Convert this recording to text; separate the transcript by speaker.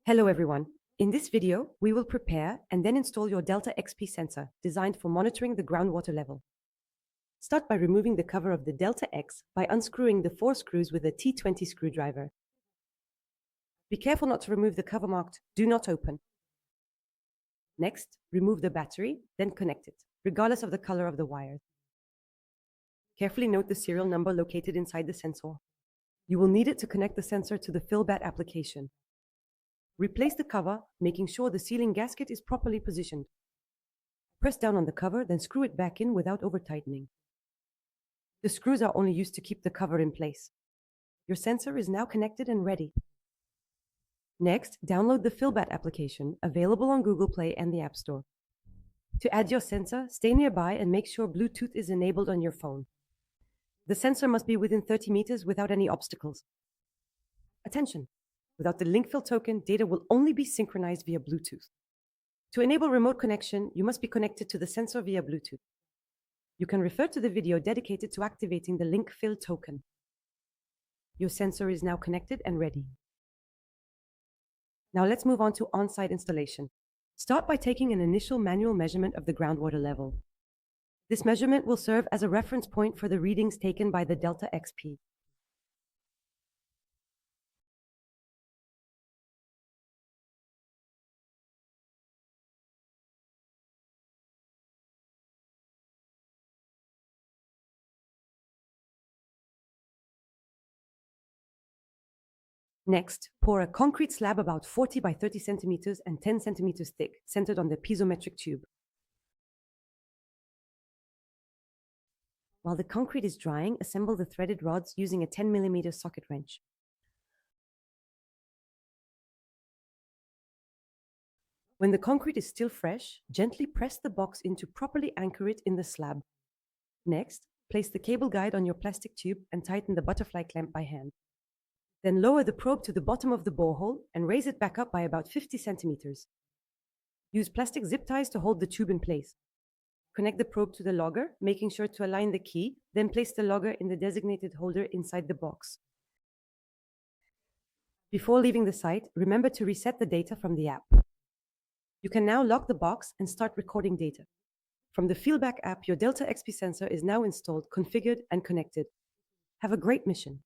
Speaker 1: Hello everyone. In this video, we will prepare and then install your Delta XP sensor designed for monitoring the groundwater level. Start by removing the cover of the Delta X by unscrewing the 4 screws with a T20 screwdriver. Be careful not to remove the cover marked "Do not open." Next, remove the battery, then connect it, regardless of the color of the wires. Carefully note the serial number located inside the sensor. You will need it to connect the sensor to the FillBat application. Replace the cover, making sure the sealing gasket is properly positioned. Press down on the cover, then screw it back in without over-tightening. The screws are only used to keep the cover in place. Your sensor is now connected and ready. Next, download the FillBat application, available on Google Play and the App Store. To add your sensor, stay nearby and make sure Bluetooth is enabled on your phone. The sensor must be within 30 meters without any obstacles. Attention! Without the Linkfeel token, data will only be synchronized via Bluetooth. To enable remote connection, you must be connected to the sensor via Bluetooth. You can refer to the video dedicated to activating the Linkfeel token. Your sensor is now connected and ready. Now let's move on to on-site installation. Start by taking an initial manual measurement of the groundwater level. This measurement will serve as a reference point for the readings taken by the Delta XP. Next, pour a concrete slab about 40 by 30 centimeters and 10 centimeters thick, centered on the piezometric tube. While the concrete is drying, assemble the threaded rods using a 10 mm socket wrench. When the concrete is still fresh, gently press the box in to properly anchor it in the slab. Next, place the cable guide on your plastic tube and tighten the butterfly clamp by hand. Then lower the probe to the bottom of the borehole and raise it back up by about 50 centimeters. Use plastic zip ties to hold the tube in place. Connect the probe to the logger, making sure to align the key, then place the logger in the designated holder inside the box. Before leaving the site, remember to reset the data from the app. You can now lock the box and start recording data. From the FillBat app, your Delta XP sensor is now installed, configured, and connected. Have a great mission.